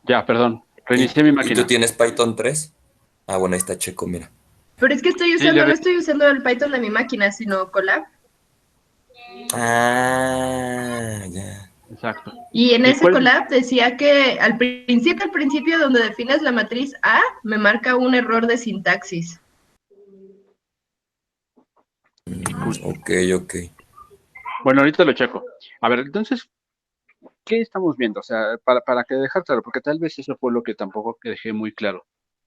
Ya, perdón. ¿Y, Reinicié mi y tú máquina. tienes Python 3? Ah, bueno, ahí está Checo, mira. Pero es que Sí, no estoy usando el Python de mi máquina, sino Colab. Ah, ya. exacto. Y en ¿Y ese cuál? collab decía que al principio donde defines la matriz A, me marca un error de sintaxis. Qué cool. Ok, ok. Bueno, ahorita lo checo. A ver, entonces, ¿qué estamos viendo? O sea, para que dejar claro, porque tal vez eso fue lo que tampoco que dejé muy claro.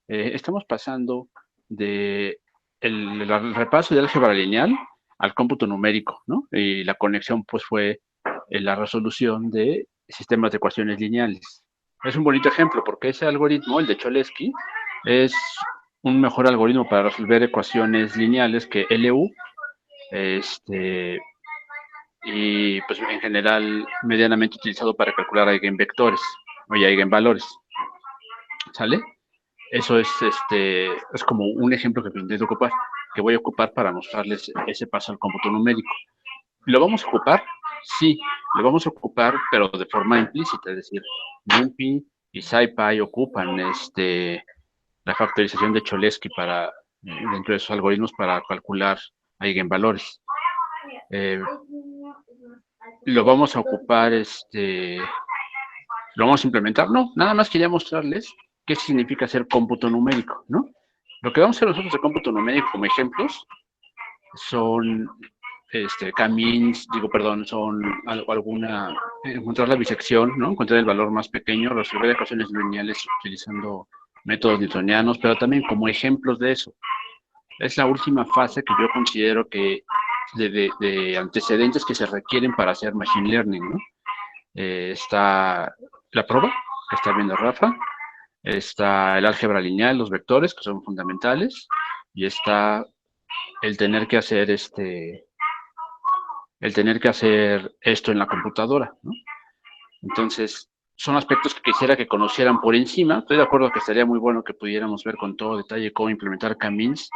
Estamos pasando de el repaso de álgebra lineal al cómputo numérico, ¿no? Y la conexión, pues, fue la resolución de sistemas de ecuaciones lineales. Es un bonito ejemplo, porque ese algoritmo, el de Cholesky, es un mejor algoritmo para resolver ecuaciones lineales que LU, este, y pues en general medianamente utilizado para calcular eigenvectores o eigenvalores, ¿sale? Eso es como un ejemplo que intento ocupar, que voy a ocupar para mostrarles ese paso al cómputo numérico. ¿Lo vamos a ocupar? Sí, lo vamos a ocupar, pero de forma implícita, es decir, NumPy y SciPy ocupan la factorización de Cholesky para, dentro de sus algoritmos para calcular eigenvalores. Eh, lo vamos a ocupar, lo vamos a implementar. No, nada más quería mostrarles qué significa hacer cómputo numérico, ¿no? Lo que vamos a hacer nosotros de cómputo numérico como ejemplos son camins, digo, perdón, son alguna, encontrar la bisección, ¿no? Encontrar el valor más pequeño, resolver ecuaciones lineales utilizando métodos newtonianos, pero también como ejemplos de eso. Es la última fase que yo considero que de antecedentes que se requieren para hacer machine learning, ¿no? Está la prueba, que está viendo Rafa, está el álgebra lineal, los vectores, que son fundamentales, y está el tener que hacer el tener que hacer esto en la computadora, ¿no? Entonces, son aspectos que quisiera que conocieran por encima. Estoy de acuerdo que estaría muy bueno que pudiéramos ver con todo detalle cómo implementar Camins,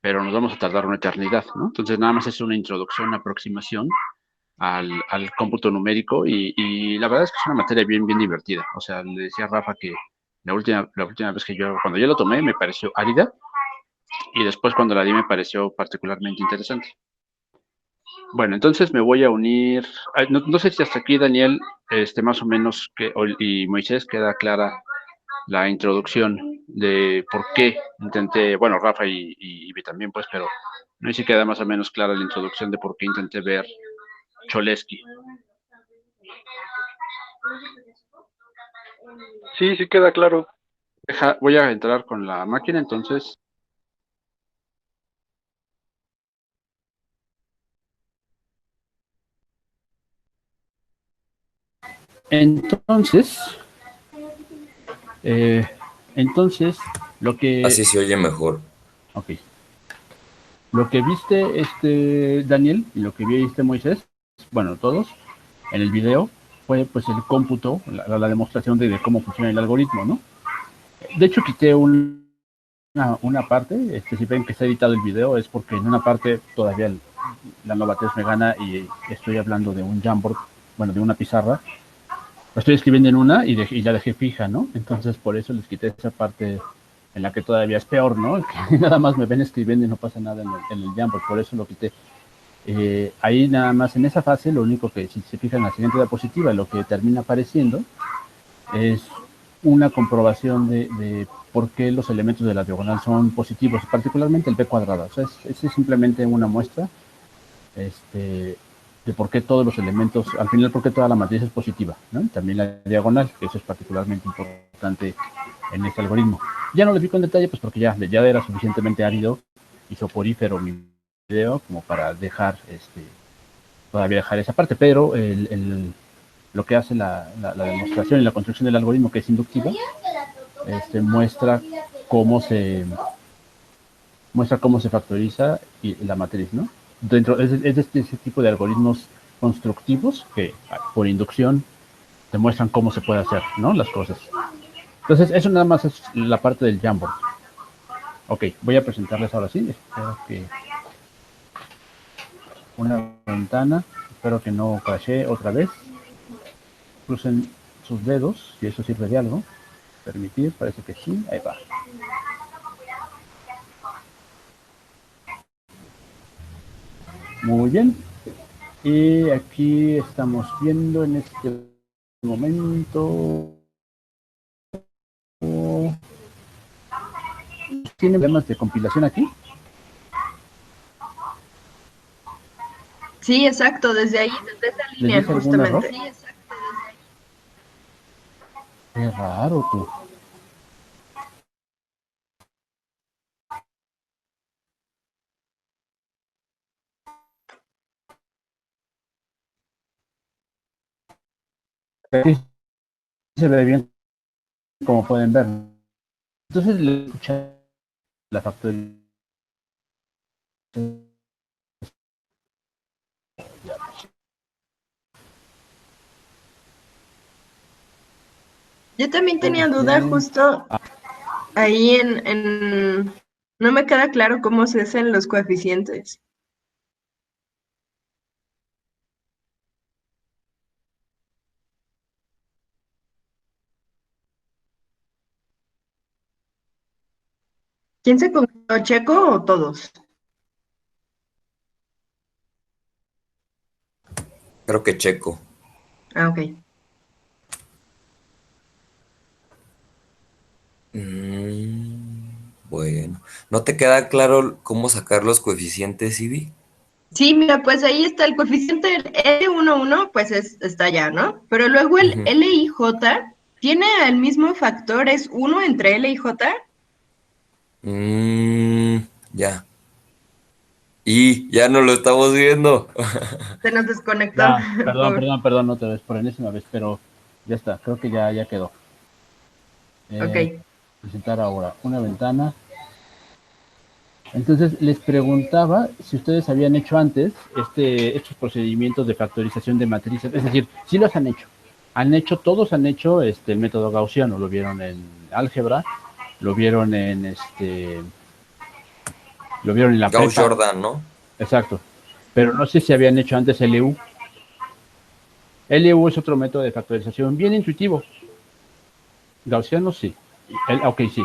pero nos vamos a tardar una eternidad, ¿no? Entonces, nada más es una introducción, una aproximación al cómputo numérico y la verdad es que es una materia bien divertida. O sea, le decía a Rafa que la última vez que cuando yo lo tomé, me pareció árida y después cuando la di me pareció particularmente interesante. Bueno, entonces me voy a unir. No sé si hasta aquí, Daniel, más o menos, y Moisés, queda clara la introducción de por qué intenté, bueno, Rafa y Ivy también, pues, pero no sé si queda más o menos clara la introducción de por qué intenté ver Cholesky. Sí, sí queda claro. Voy a entrar con la máquina, entonces. Entonces, eh, entonces, lo que, Así se oye mejor. ok, lo que viste, Daniel, y lo que viste, Moisés, bueno, todos, en el video, fue pues el cómputo, la demostración de cómo funciona el algoritmo, ¿no? De hecho, quité una parte, si ven que está editado el video, es porque en una parte todavía la novatez me gana y estoy hablando de un Jamboard, bueno, de una pizarra. Lo estoy escribiendo en una y la dejé fija, ¿no? Entonces, por eso les quité esa parte en la que todavía es peor, ¿no? Que nada más me ven escribiendo y no pasa nada en el Jamboard, por eso lo quité. Ahí nada más en esa fase, lo único que si se fijan en la siguiente diapositiva, lo que termina apareciendo es una comprobación de por qué los elementos de la diagonal son positivos, particularmente el b cuadrado. O sea, es simplemente una muestra de por qué todos los elementos, al final, por qué toda la matriz es positiva, ¿no? También la diagonal, que eso es particularmente importante en este algoritmo. Ya no lo explico en detalle, pues porque ya era suficientemente árido y soporífero mi video como para todavía dejar esa parte, pero lo que hace la demostración y la construcción del algoritmo, que es inductiva, muestra cómo se factoriza la matriz, ¿no? Es de ese tipo de algoritmos constructivos que por inducción demuestran cómo se puede hacer, ¿no? Las cosas. Entonces, eso nada más es la parte del Jamboard. Ok, voy a presentarles ahora sí. Espero que una ventana. Espero que no crashee otra vez. Crucen sus dedos, si eso sirve de algo. Permitir, parece que sí, ahí va. Muy bien. Y aquí estamos viendo en este momento. ¿Tiene problemas de compilación aquí? Sí, exacto, desde ahí, desde esa ¿Les línea, dice algún error? justamente. Sí, exacto. Qué raro, tú. Sí, se ve bien, como pueden ver. Entonces le escuché la factoría. Yo también tenía duda justo ahí no me queda claro cómo se hacen los coeficientes. ¿Quién se comió, Checo o todos? Creo que Checo. Ah, ok. Bueno. ¿No te queda claro cómo sacar los coeficientes, Ivy? Sí, mira, pues ahí está el coeficiente L11, pues está ya, ¿no? Pero luego el Ujú. LIJ tiene el mismo factor, es 1 entre L y J. Ya. Y ya no lo estamos viendo. Se nos desconectó. Ya, perdón, Pobre. perdón, perdón, otra vez, por enésima vez, pero ya está, creo que ya quedó. Ok. Presentar ahora una ventana. Entonces les preguntaba si ustedes habían hecho antes estos procedimientos de factorización de matrices, es decir, si los han hecho. Todos han hecho el método gaussiano, lo vieron en álgebra, lo vieron lo vieron en la Gauss prepa, Jordan, ¿no? exacto. Pero no sé si habían hecho antes LU. LU es otro método de factorización bien intuitivo. Gaussiano sí. Ok, sí.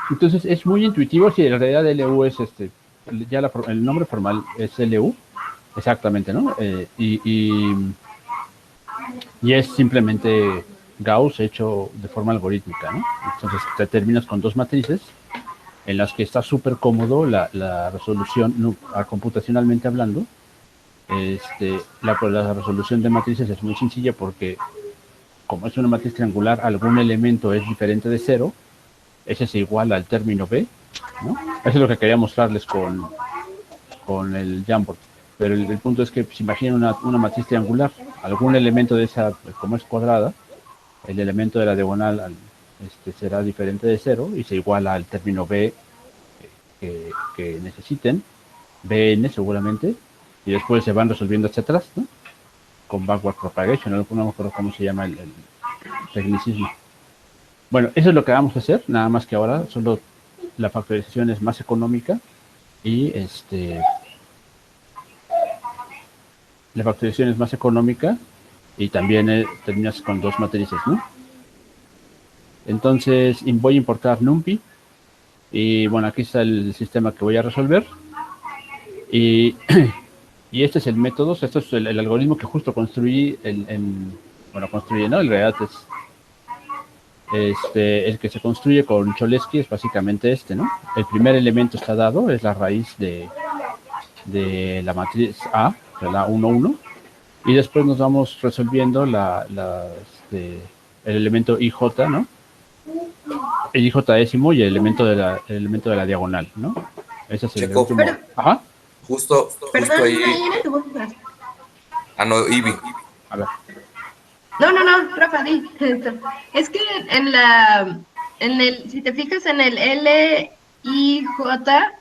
Entonces es muy intuitivo, si en realidad LU es ya el nombre formal es LU, exactamente, ¿no? Y es simplemente Gauss hecho de forma algorítmica, ¿no? Entonces te terminas con dos matrices en las que está súper cómodo la resolución, computacionalmente hablando. La resolución de matrices es muy sencilla porque como es una matriz triangular, algún elemento es diferente de cero, ese es igual al término B, ¿no? Eso es lo que quería mostrarles con el Jamboard. Pero el punto es que se imagina una matriz triangular, algún elemento de esa, pues, como es cuadrada, el elemento de la diagonal será diferente de cero y se iguala al término B que necesiten, BN seguramente, y después se van resolviendo hacia atrás, ¿no? Con backward propagation, no me acuerdo cómo se llama el tecnicismo. Bueno, eso es lo que vamos a hacer, nada más que ahora solo la factorización es más económica y la factorización es más económica y también terminas con dos matrices, ¿no? Entonces voy a importar NumPy y bueno, aquí está el sistema que voy a resolver y, y este es el método, esto es el algoritmo que justo construí bueno, construí, ¿no? En realidad es el que se construye con Cholesky es básicamente ¿no? El primer elemento está dado, es la raíz de la matriz A, de la 1, 1, y después nos vamos resolviendo el elemento IJ, ¿no? El IJésimo y el elemento de la diagonal, ¿no? Ese es el Checo, último. Ajá. justo Perdón, ahí. Naina, tu voz. Ah, no, Ivy. A ver. No, Rafa, di. Es que si te fijas en el L y J,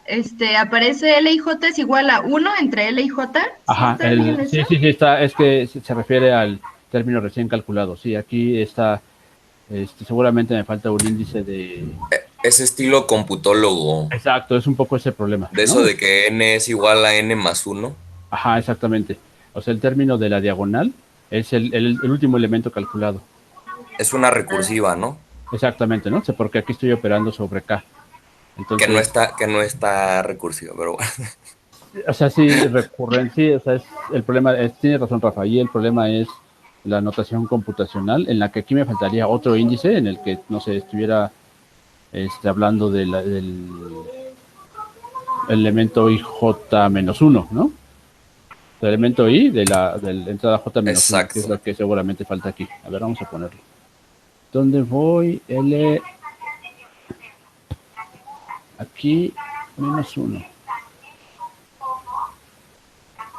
aparece L y J es igual a 1 entre L y J. ¿Sí Ajá, está bien eso? sí, está, es que se refiere al término recién calculado. Sí, aquí está, seguramente me falta un índice de... Ese estilo computólogo. Exacto, es un poco ese problema, De eso ¿no? de que n es igual a n más 1. Ajá, exactamente. O sea, el término de la diagonal es el último elemento calculado. Es una recursiva, ¿no? Exactamente, ¿no? O sea, porque aquí estoy operando sobre K. Entonces, Que no está recursiva, pero bueno. o sea, sí, recurrente, sí, o sea, el problema tiene razón Rafa, y el problema es la notación computacional, en la que aquí me faltaría otro índice en el que, no sé, estuviera hablando del elemento IJ-1, ¿no? El elemento I de la entrada J-1, que es Exacto. lo que seguramente falta aquí. A ver, vamos a ponerlo. ¿Dónde voy? L, aquí, -1.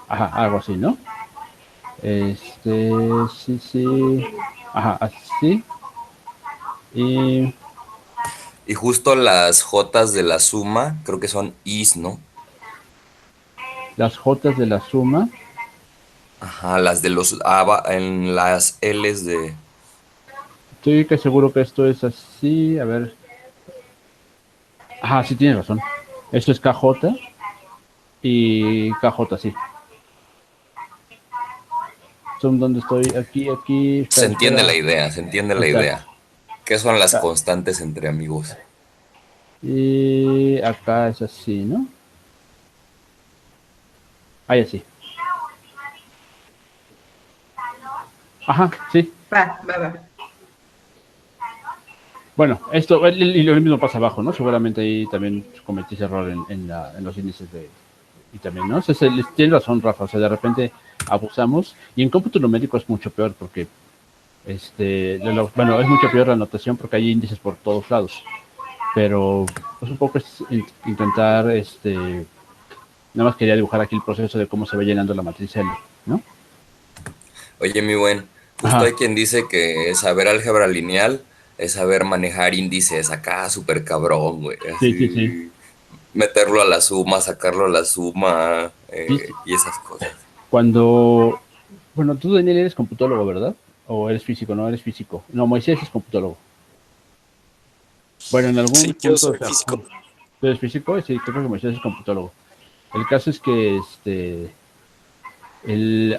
Ajá, algo así, ¿no? Sí, sí. Ajá, así. Y Y justo las Jotas de la suma, creo que son Is, ¿no? las J de la suma. Ajá, las de los en las Ls de. Estoy que seguro que esto es así. A ver. Ajá, sí tienes razón. Esto es KJ y KJ, sí. Son donde estoy. Aquí, aquí. Se Espera, entiende la espera. idea, se entiende la Exacto. idea. ¿Qué son las Acá. constantes entre amigos? Y acá es así, ¿no? Ahí así. Ajá, sí. Va. Bueno, esto, y lo mismo pasa abajo, ¿no? Seguramente ahí también cometí ese error en los índices de, y también, ¿no? O sea, tiene razón, Rafa, o sea, de repente abusamos, y en cómputo numérico es mucho peor, porque, bueno, es mucho peor la notación porque hay índices por todos lados, pero, pues un poco es intentar, nada más quería dibujar aquí el proceso de cómo se va llenando la matriz L, ¿no? Oye, mi buen, justo Ajá, hay quien dice que saber álgebra lineal es saber manejar índices acá súper cabrón, güey. sí, sí, sí. Así, meterlo a la suma, sacarlo a la suma Sí, sí. y esas cosas. Cuando, bueno, tú, Daniel, eres computólogo, ¿verdad? ¿O eres físico? No, eres físico. No, Moisés es computólogo. Bueno, en algún Sí, yo punto, o soy sea, físico. ¿tú eres físico? Sí, creo que Moisés es computólogo. El caso es que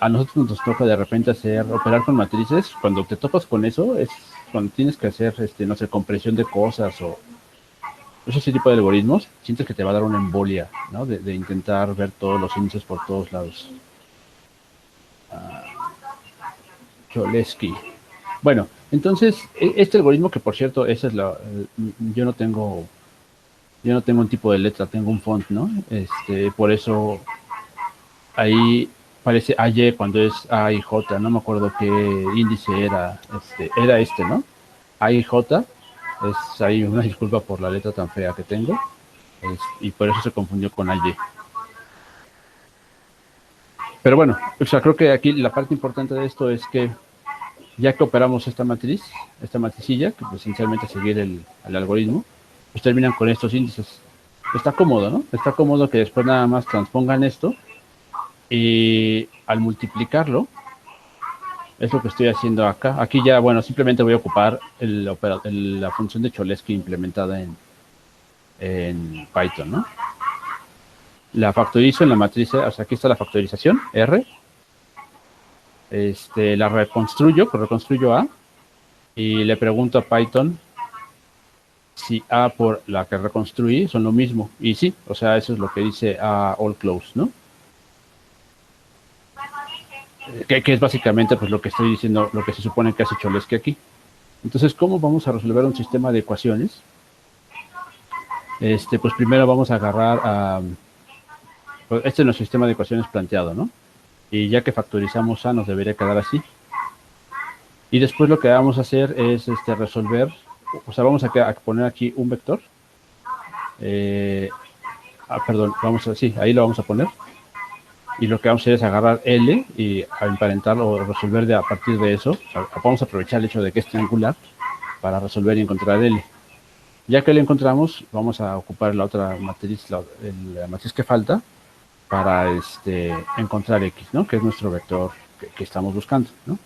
a nosotros nos toca de repente operar con matrices. Cuando te topas con eso, es cuando tienes que hacer, no sé, compresión de cosas o ese tipo de algoritmos, sientes que te va a dar una embolia, ¿no? De intentar ver todos los índices por todos lados. Cholesky. Bueno, entonces, este algoritmo que por cierto, esa es yo no tengo, yo no tengo un tipo de letra, tengo un font, ¿no? Por eso ahí parece AY cuando es A y J, no me acuerdo qué índice era, era ¿no? A y J, es ahí una disculpa por la letra tan fea que tengo, y por eso se confundió con AY. Pero bueno, o sea, creo que aquí la parte importante de esto es que ya que operamos esta matricilla, que pues esencialmente seguir el algoritmo, pues terminan con estos índices. Está cómodo, ¿no? Está cómodo que después nada más transpongan esto y al multiplicarlo, es lo que estoy haciendo acá. Aquí ya, bueno, simplemente voy a ocupar la función de Cholesky implementada en Python, ¿no? La factorizo en la matriz, o sea, aquí está la factorización, R. La reconstruyo, pues reconstruyo A, y le pregunto a Python si A por la que reconstruí son lo mismo. Y sí, o sea, eso es lo que dice A all close, ¿no? Que es básicamente pues lo que estoy diciendo, lo que se supone que hace Cholesky aquí. Entonces, ¿cómo vamos a resolver un sistema de ecuaciones? Pues primero vamos a agarrar a... Pues este es nuestro sistema de ecuaciones planteado, ¿no? Y ya que factorizamos A nos debería quedar así. Y después lo que vamos a hacer es resolver, o sea, vamos a poner aquí un vector. Perdón, sí, ahí lo vamos a poner. Y lo que vamos a hacer es agarrar L y a emparentarlo o resolver a partir de eso. O sea, vamos a aprovechar el hecho de que es triangular para resolver y encontrar L. Ya que lo encontramos, vamos a ocupar la otra matriz, la matriz que falta, para encontrar X, ¿no? Que es nuestro vector que estamos buscando, ¿no?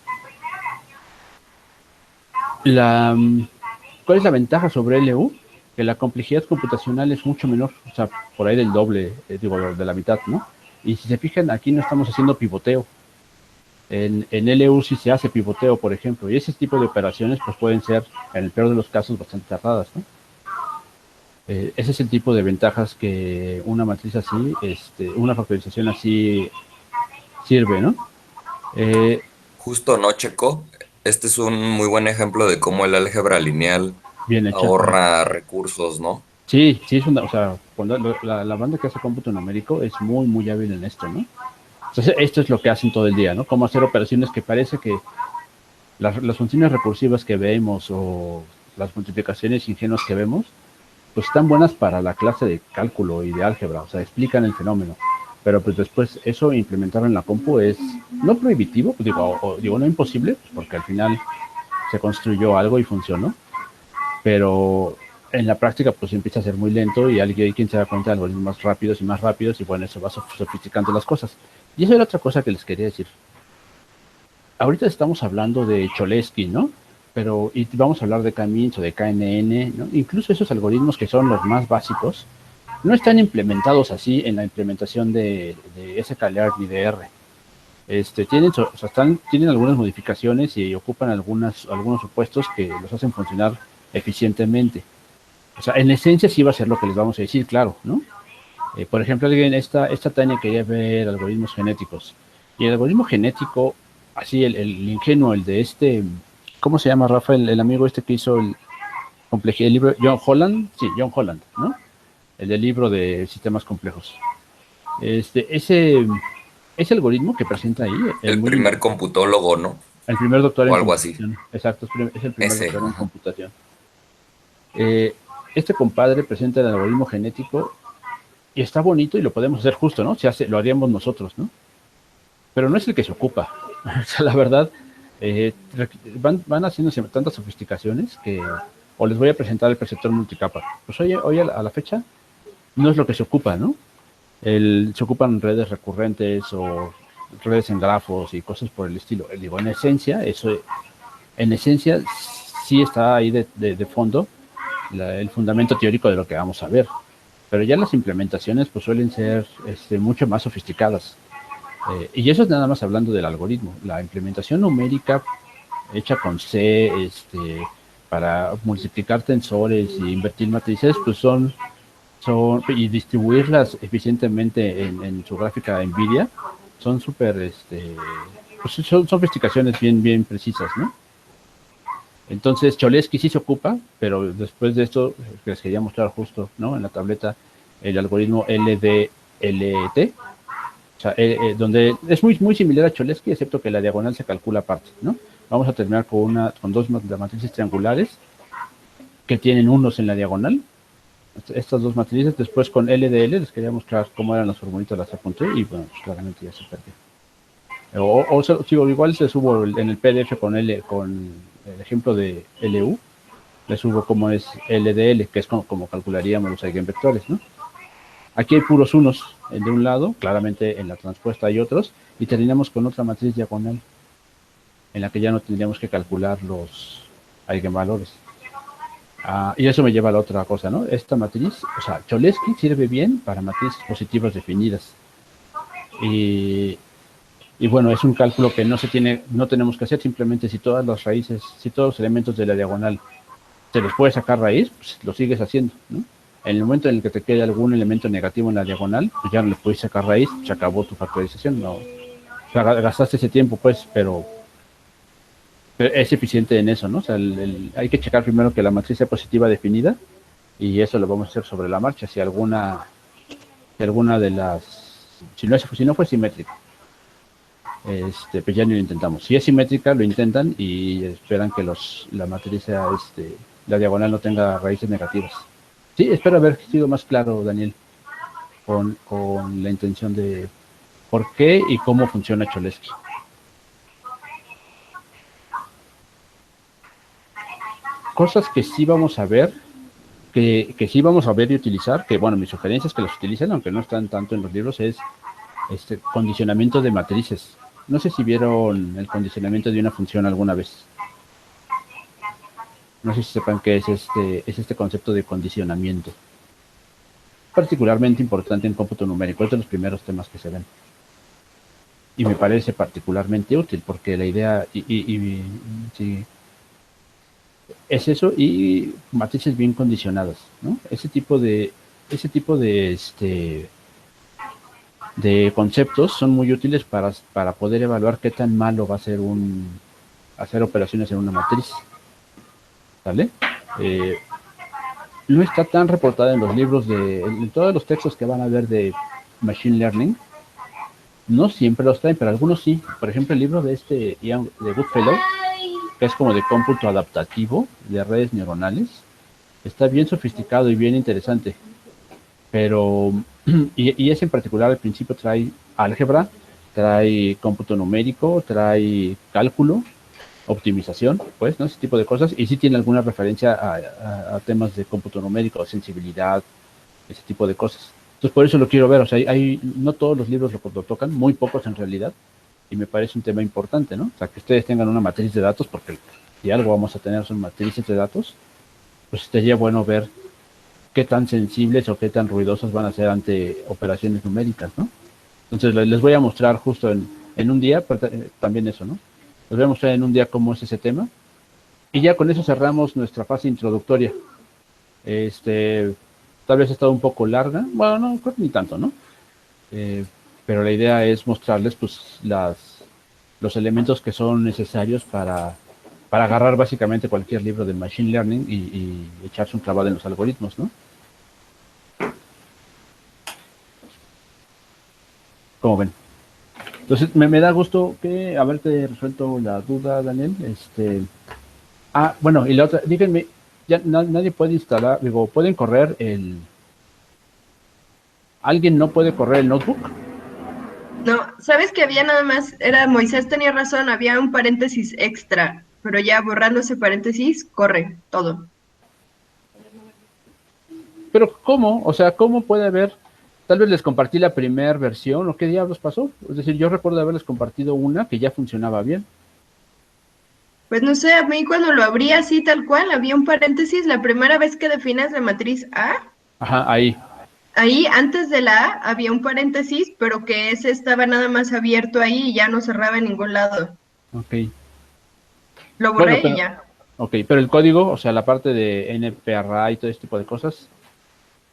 ¿Cuál es la ventaja sobre LU? Que la complejidad computacional es mucho menor, o sea, por ahí del doble, digo, de la mitad, ¿no? Y si se fijan, aquí no estamos haciendo pivoteo. En LU sí se hace pivoteo, por ejemplo, y ese tipo de operaciones pues pueden ser, en el peor de los casos, bastante tardadas, ¿no? Ese es el tipo de ventajas que una matriz así, una factorización así sirve, ¿no? Eh, Justo, ¿no, Checo? Este es un muy buen ejemplo de cómo el álgebra lineal Bien hecha. ahorra recursos, ¿no? Sí, sí, es una, o sea, cuando la banda que hace cómputo numérico es muy, muy hábil en esto, ¿no? Entonces, esto es lo que hacen todo el día, ¿no? Cómo hacer operaciones que parece que las funciones recursivas que vemos o las multiplicaciones ingenuas que vemos, pues están buenas para la clase de cálculo y de álgebra, o sea, explican el fenómeno. Pero pues después eso implementarlo en la compu es no prohibitivo, pues digo no imposible, pues porque al final se construyó algo y funcionó, pero en la práctica pues empieza a ser muy lento y alguien quien se da cuenta de algoritmos más rápidos y bueno, eso va sofisticando las cosas. Y eso era otra cosa que les quería decir. Ahorita estamos hablando de Cholesky, ¿no? Pero y vamos a hablar de K-means o de KNN, ¿no? Incluso esos algoritmos que son los más básicos no están implementados así en la implementación de sklearn ni de R. Tienen algunas modificaciones y ocupan algunos supuestos que los hacen funcionar eficientemente. O sea, en esencia sí va a ser lo que les vamos a decir, claro, ¿no? Por ejemplo, esta Tania quería ver algoritmos genéticos. Y el algoritmo genético, así el ingenuo, el de ¿cómo se llama, Rafa? El amigo que hizo el libro, John Holland, sí, John Holland, ¿no? El del libro de sistemas complejos. Ese algoritmo que presenta ahí, El primer computólogo, ¿no? el primer doctor O en algo así. computación, exacto, es el primer Ese, doctor en ajá. computación. Este compadre presenta el algoritmo genético y está bonito y lo podemos hacer justo, ¿no? Lo haríamos nosotros, ¿no? Pero no es el que se ocupa. O sea, la verdad, van haciéndose tantas sofisticaciones que, o les voy a presentar el preceptor multicapa. Pues hoy a la fecha no es lo que se ocupa, ¿no? Se ocupan redes recurrentes o redes en grafos y cosas por el estilo. Digo, en esencia sí está ahí de fondo el fundamento teórico de lo que vamos a ver. Pero ya las implementaciones pues suelen ser mucho más sofisticadas. Y eso es nada más hablando del algoritmo. La implementación numérica hecha con C, para multiplicar tensores y invertir matrices, pues y distribuirlas eficientemente en su gráfica NVIDIA, son súper, pues son sofisticaciones bien, bien precisas, ¿no? Entonces, Cholesky sí se ocupa, pero después de esto, les quería mostrar justo, ¿no? En la tableta, el algoritmo LDLT, o sea, donde es muy, muy similar a Cholesky, excepto que la diagonal se calcula aparte, ¿no? Vamos a terminar con dos matrices triangulares que tienen unos en la diagonal. Estas dos matrices, después con LDL, les quería mostrar cómo eran las formulitas, las apunté y bueno, pues claramente ya se perdió. Igual se subo en el PDF con el ejemplo de LU, le subo cómo es LDL, que es como calcularíamos los eigenvectores, ¿no? Aquí hay puros unos de un lado, claramente en la transpuesta hay otros, y terminamos con otra matriz diagonal, en la que ya no tendríamos que calcular los eigenvalores. Y eso me lleva a la otra cosa, ¿no? Esta matriz, o sea, Cholesky sirve bien para matrices positivas definidas. Y bueno, es un cálculo que no tenemos que hacer, simplemente si todas las raíces, si todos los elementos de la diagonal te los puedes sacar raíz, pues lo sigues haciendo, ¿no? En el momento en el que te quede algún elemento negativo en la diagonal, pues ya no le puedes sacar raíz, se acabó tu factorización, no. O sea, gastaste ese tiempo, pues, pero es eficiente en eso, ¿no? O sea, hay que checar primero que la matriz sea positiva definida y eso lo vamos a hacer sobre la marcha, si alguna de las, si no fue simétrica, pues ya ni lo intentamos. Si es simétrica, lo intentan y esperan que la matriz sea, la diagonal no tenga raíces negativas. Sí, espero haber sido más claro, Daniel, con la intención de por qué y cómo funciona Cholesky. Cosas que sí vamos a ver, que sí vamos a ver y utilizar, que bueno, mi sugerencia es que los utilicen, aunque no están tanto en los libros, es condicionamiento de matrices. No sé si vieron el condicionamiento de una función alguna vez. No sé si sepan qué es este concepto de condicionamiento. Particularmente importante en cómputo numérico, es de los primeros temas que se ven. y me parece particularmente útil porque la idea sí, es eso y matrices bien condicionadas, ¿no? De conceptos son muy útiles para poder evaluar qué tan malo va a ser hacer operaciones en una matriz, ¿vale? Eh, no está tan reportada en los libros en todos los textos que van a ver de Machine Learning, no siempre los traen, pero algunos sí. Por ejemplo, el libro de Ian de Goodfellow, que es como de cómputo adaptativo de redes neuronales, está bien sofisticado y bien interesante. Pero, y ese en particular al principio trae álgebra, trae cómputo numérico, trae cálculo, optimización, pues, ¿no? Ese tipo de cosas. Y sí tiene alguna referencia a temas de cómputo numérico, sensibilidad, ese tipo de cosas. Entonces, por eso lo quiero ver. O sea, no todos los libros lo tocan, muy pocos en realidad. Y me parece un tema importante, ¿no? O sea, que ustedes tengan una matriz de datos, porque si algo vamos a tener son matrices de datos, pues sería bueno ver qué tan sensibles o qué tan ruidosos van a ser ante operaciones numéricas, ¿no? Entonces les voy a mostrar justo en un día, pero también eso, ¿no? Les voy a mostrar en un día cómo es ese tema. Y ya con eso cerramos nuestra fase introductoria. Tal vez ha estado un poco larga, bueno, no, creo que ni tanto, ¿no? Eh, pero la idea es mostrarles pues los elementos que son necesarios para agarrar básicamente cualquier libro de Machine Learning y echarse un clavado en los algoritmos, ¿no? Como ven. Entonces, me da gusto que haberte resuelto la duda, Daniel. Bueno, y la otra, díganme, ya nadie puede instalar, digo, pueden correr ¿alguien no puede correr el notebook? No, sabes que había nada más, Moisés tenía razón, había un paréntesis extra, pero ya borrando ese paréntesis, corre todo. Pero ¿cómo? O sea, ¿cómo puede haber? Tal vez les compartí la primera versión, ¿o qué diablos pasó? Es decir, yo recuerdo haberles compartido una que ya funcionaba bien. Pues no sé, a mí cuando lo abrí así tal cual, había un paréntesis, la primera vez que defines la matriz A, Ajá, ahí. ahí antes de la A había un paréntesis, pero que ese estaba nada más abierto ahí y ya no cerraba en ningún lado. Ok. Lo Bueno, borré y ya. pero el código, o sea, la parte de NPRA y todo este tipo de cosas.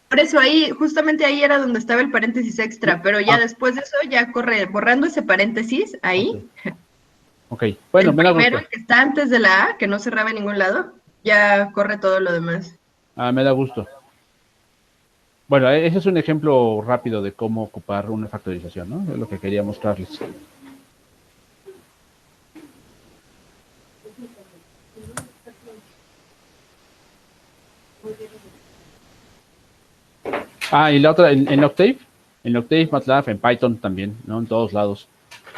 Por eso ahí, justamente ahí era donde estaba el paréntesis extra, pero ya Ah, después de eso ya corre, borrando ese paréntesis ok. ahí, Ok, bueno, el me da primero, gusto. el que está antes de la A, que no cerraba en ningún lado, ya corre todo lo demás. Me da gusto. Bueno, ese es un ejemplo rápido de cómo ocupar una factorización, ¿no? Es lo que quería mostrarles. Y la otra, en Octave, MATLAB, en Python también, ¿no? En todos lados.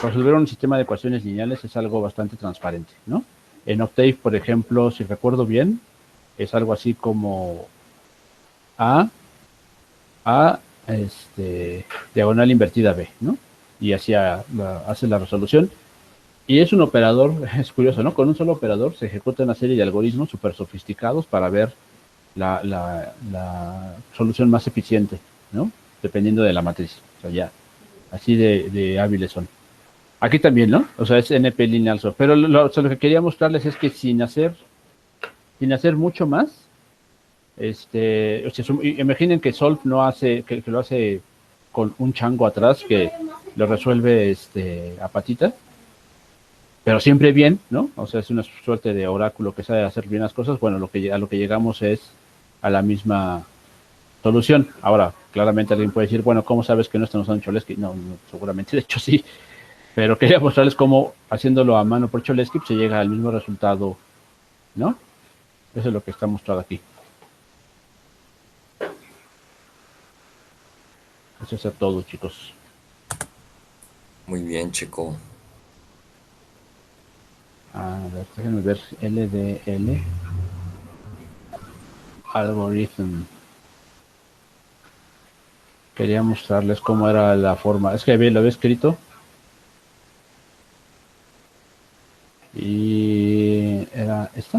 Resolver un sistema de ecuaciones lineales es algo bastante transparente, ¿no? En Octave, por ejemplo, si recuerdo bien, es algo así como A, A, diagonal invertida B, ¿no? Y hace la resolución. Y es un operador, es curioso, ¿no? Con un solo operador se ejecuta una serie de algoritmos súper sofisticados para ver la solución más eficiente, ¿no? Dependiendo de la matriz. O sea, ya, así de hábiles son. Aquí también, ¿no? O sea, es NP Lineal Solve. Pero o sea, lo que quería mostrarles es que sin hacer mucho más, o sea, imaginen que Solve no hace, que lo hace con un chango atrás que lo resuelve a patita, pero siempre bien, ¿no? O sea, es una suerte de oráculo que sabe hacer bien las cosas. Bueno, a lo que llegamos es a la misma solución. Ahora, claramente alguien puede decir, bueno, ¿cómo sabes que no están usando Cholesky? No, seguramente, de hecho sí, pero quería mostrarles cómo haciéndolo a mano por Cholesky se llega al mismo resultado, ¿no? Eso es lo que está mostrado aquí. Eso es todo, chicos. Muy bien, Checo. A ver, déjenme ver LDL algorithm. Quería mostrarles cómo era la forma. Es que lo había escrito y era esta.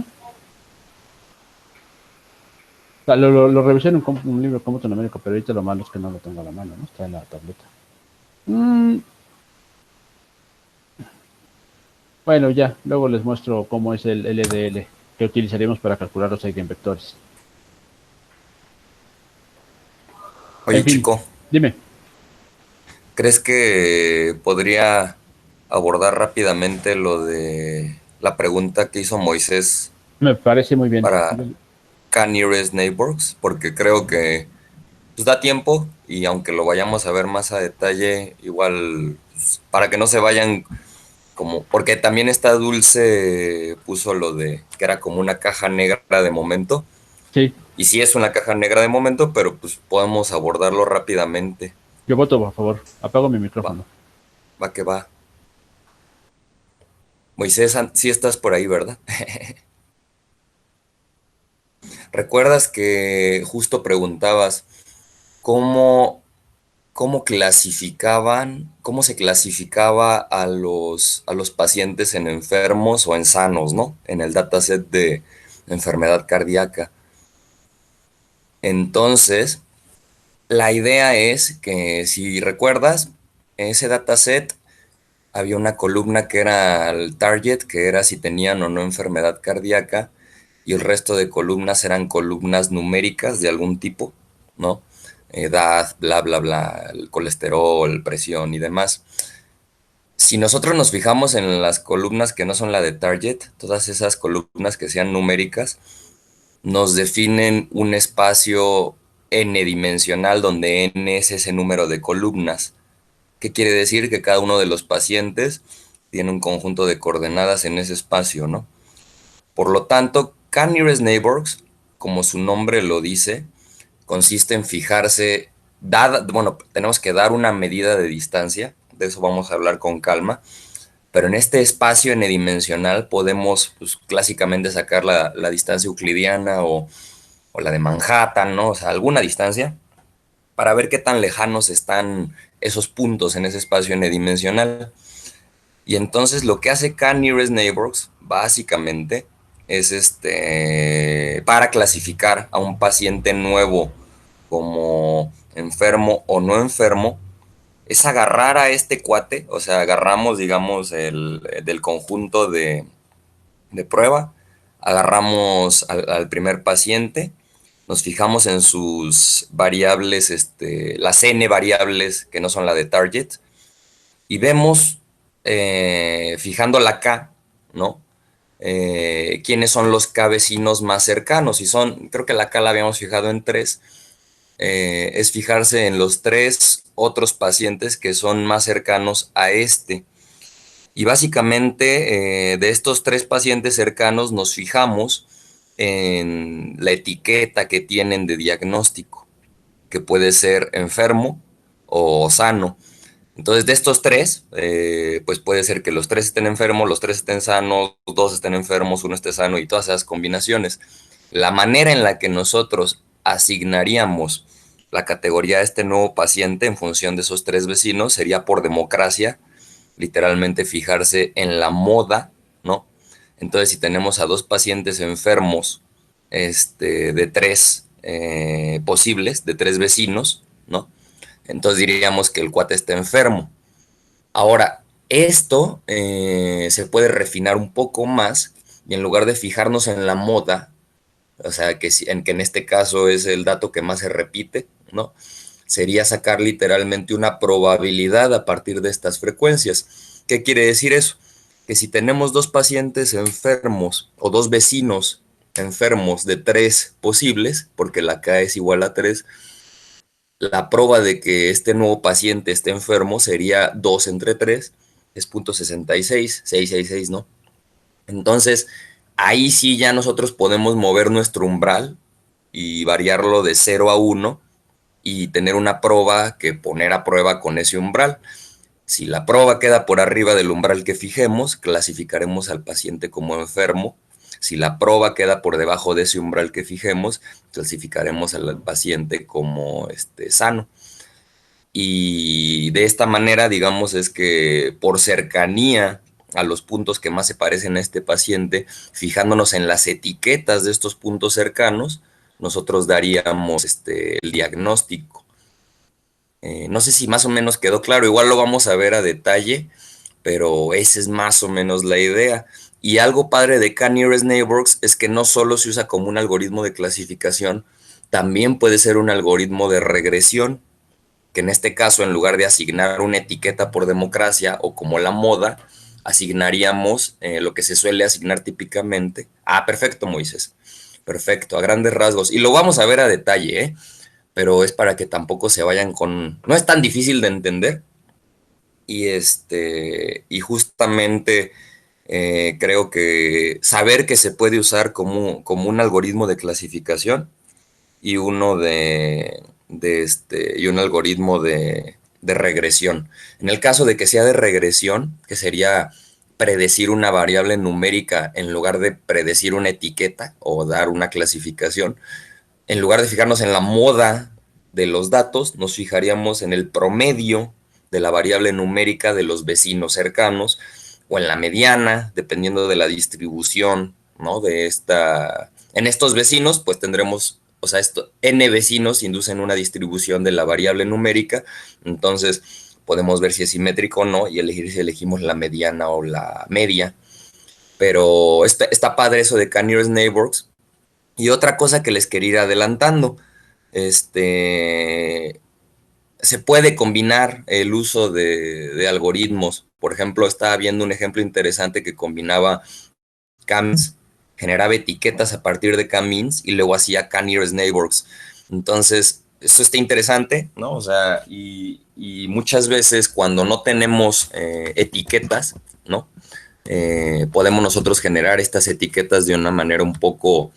O sea, lo revisé en un libro de cómputo numérico, pero ahorita lo malo es que no lo tengo a la mano, ¿no? Está en la tableta. Bueno, ya, luego les muestro cómo es el LDL que utilizaremos para calcular los eigenvectores. En Oye, fin, chico, dime, ¿crees que podría abordar rápidamente lo de la pregunta que hizo Moisés me parece muy bien. para Can-Nearest Neighbors? Porque creo que pues, da tiempo y aunque lo vayamos a ver más a detalle, igual pues, para que no se vayan como, porque también esta Dulce puso lo de que era como una caja negra de momento, Sí, y sí es una caja negra de momento, pero pues podemos abordarlo rápidamente. yo voto a favor. Apago mi Va, micrófono. va que va. Moisés, sí estás por ahí, ¿verdad? ¿Recuerdas que justo preguntabas cómo, cómo clasificaban, cómo se clasificaba a los pacientes en enfermos o en sanos, ¿no? En el dataset de enfermedad cardíaca. Entonces, la idea es que si recuerdas, en ese dataset había una columna que era el target, que era si tenían o no enfermedad cardíaca, y el resto de columnas eran columnas numéricas de algún tipo, ¿no? Edad, bla, bla, bla, el colesterol, presión y demás. Si nosotros nos fijamos en las columnas que no son la de target, todas esas columnas que sean numéricas, nos definen un espacio n-dimensional donde n es ese número de columnas. ¿Qué quiere decir? Que cada uno de los pacientes tiene un conjunto de coordenadas en ese espacio, ¿no? Por lo tanto, Can-Nearest Neighbors, como su nombre lo dice, consiste en fijarse, bueno, tenemos que dar una medida de distancia, de eso vamos a hablar con calma, pero en este espacio n-dimensional podemos pues, clásicamente sacar la distancia euclidiana o la de Manhattan, ¿no? O sea, alguna distancia para ver qué tan lejanos están esos puntos en ese espacio n-dimensional. Y entonces lo que hace Can-Nearest Neighbors básicamente es para clasificar a un paciente nuevo como enfermo o no enfermo, es agarrar a este cuate, o sea, agarramos, digamos, del conjunto de prueba, agarramos al primer paciente, nos fijamos en sus variables, las n variables que no son la de target, y vemos, fijando la K, ¿no? Quiénes son los K vecinos más cercanos, y son, creo que la K la habíamos fijado en 3, es fijarse en los 3 otros pacientes que son más cercanos a este. Y básicamente de estos 3 pacientes cercanos nos fijamos en la etiqueta que tienen de diagnóstico, que puede ser enfermo o sano. Entonces, de estos 3, pues puede ser que los 3 estén enfermos, los 3 estén sanos, 2 estén enfermos, uno esté sano y todas esas combinaciones. La manera en la que nosotros asignaríamos la categoría a este nuevo paciente en función de esos 3 vecinos sería por democracia, literalmente fijarse en la moda, ¿no? Entonces, si tenemos a 2 pacientes enfermos, de 3 posibles, de 3 vecinos, ¿no? Entonces diríamos que el cuate está enfermo. Ahora, esto se puede refinar un poco más y en lugar de fijarnos en la moda, o sea, que en este caso es el dato que más se repite, ¿no? Sería sacar literalmente una probabilidad a partir de estas frecuencias. ¿Qué quiere decir eso? Que si tenemos 2 pacientes enfermos o 2 vecinos enfermos de 3 posibles, porque la K es igual a 3, la prueba de que este nuevo paciente esté enfermo sería 2 entre 3, es 0.66, 666, ¿no? Entonces, ahí sí ya nosotros podemos mover nuestro umbral y variarlo de 0 a 1 y tener una prueba que poner a prueba con ese umbral. Si la prueba queda por arriba del umbral que fijemos, clasificaremos al paciente como enfermo. Si la prueba queda por debajo de ese umbral que fijemos, clasificaremos al paciente como sano. Y de esta manera, digamos, es que por cercanía a los puntos que más se parecen a este paciente, fijándonos en las etiquetas de estos puntos cercanos, nosotros daríamos el diagnóstico. No sé si más o menos quedó claro, igual lo vamos a ver a detalle, pero esa es más o menos la idea. Y algo padre de K-Nearest Neighbors es que no solo se usa como un algoritmo de clasificación, también puede ser un algoritmo de regresión, que en este caso, en lugar de asignar una etiqueta por democracia o como la moda, asignaríamos lo que se suele asignar típicamente. Ah, perfecto, Moisés. Perfecto, a grandes rasgos. Y lo vamos a ver a detalle, ¿eh? Pero es para que tampoco se vayan con... No es tan difícil de entender. Y justamente creo que saber que se puede usar como un algoritmo de clasificación y uno y un algoritmo de regresión. En el caso de que sea de regresión, que sería predecir una variable numérica en lugar de predecir una etiqueta o dar una clasificación, en lugar de fijarnos en la moda de los datos, nos fijaríamos en el promedio de la variable numérica de los vecinos cercanos o en la mediana, dependiendo de la distribución, ¿no? En estos vecinos, pues tendremos, o sea, n vecinos inducen una distribución de la variable numérica, entonces podemos ver si es simétrico o no y elegir si elegimos la mediana o la media. Pero está padre eso de K-Nearest Neighbors. Y otra cosa que les quería ir adelantando, se puede combinar el uso de algoritmos. Por ejemplo, estaba viendo un ejemplo interesante que combinaba K-means, generaba etiquetas a partir de K-means y luego hacía K-Nearest Neighbors. Entonces, eso está interesante, ¿no? O sea, y muchas veces cuando no tenemos etiquetas, ¿no? Podemos nosotros generar estas etiquetas de una manera un poco,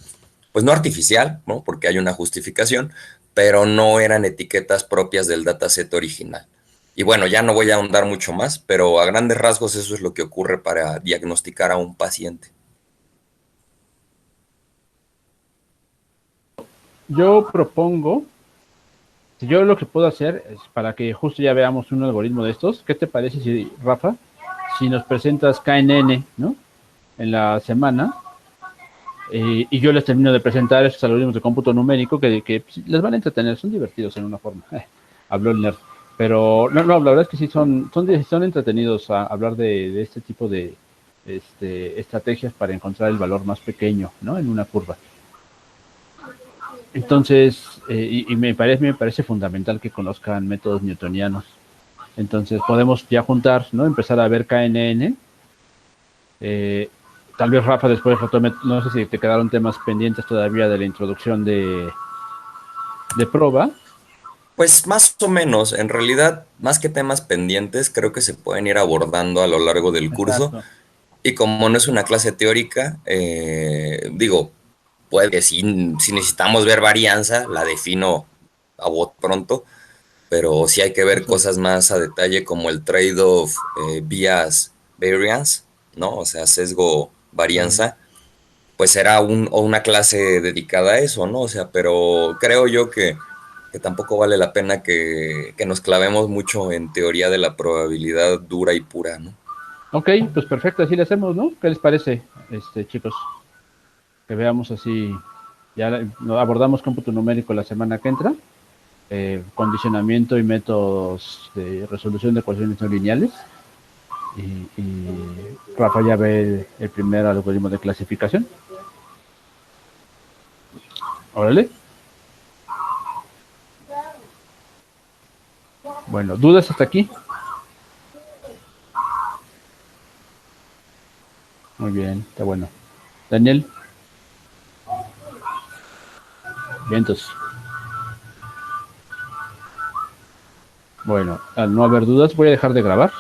pues no artificial, ¿no? Porque hay una justificación, pero no eran etiquetas propias del dataset original. Y bueno, ya no voy a ahondar mucho más, pero a grandes rasgos eso es lo que ocurre para diagnosticar a un paciente. Yo propongo, yo lo que puedo hacer es para que justo ya veamos un algoritmo de estos. ¿Qué te parece si, Rafa, si nos presentas KNN, ¿no? En la semana, y yo les termino de presentar estos algoritmos de cómputo numérico que les van a entretener, son divertidos en una forma. Habló el nerd. Pero no, la verdad es que sí son entretenidos a hablar de este tipo de estrategias para encontrar el valor más pequeño, ¿no? En una curva. Entonces, me parece fundamental que conozcan métodos newtonianos. Entonces, podemos ya juntar, ¿no? Empezar a ver KNN. Tal vez Rafa después retome, no sé si te quedaron temas pendientes todavía de la introducción de Prova. Pues más o menos, en realidad, más que temas pendientes, creo que se pueden ir abordando a lo largo del curso. Exacto. Y como no es una clase teórica, digo, puede que si necesitamos ver varianza, la defino a voz pronto, pero sí hay que ver cosas más a detalle como el trade-off bias variance, ¿no? O sea, sesgo varianza, pues será una clase dedicada a eso, ¿no? O sea, pero creo yo que tampoco vale la pena que nos clavemos mucho en teoría de la probabilidad dura y pura, ¿no? Ok, pues perfecto, así le hacemos, ¿no? ¿Qué les parece, chicos? Que veamos así, ya abordamos cómputo numérico la semana que entra, condicionamiento y métodos de resolución de ecuaciones no lineales, y Rafa ya ve el primer algoritmo de clasificación. Órale. Bueno, ¿dudas hasta aquí? Muy bien, está bueno. Daniel. Vientos. Bueno, al no haber dudas, voy a dejar de grabar.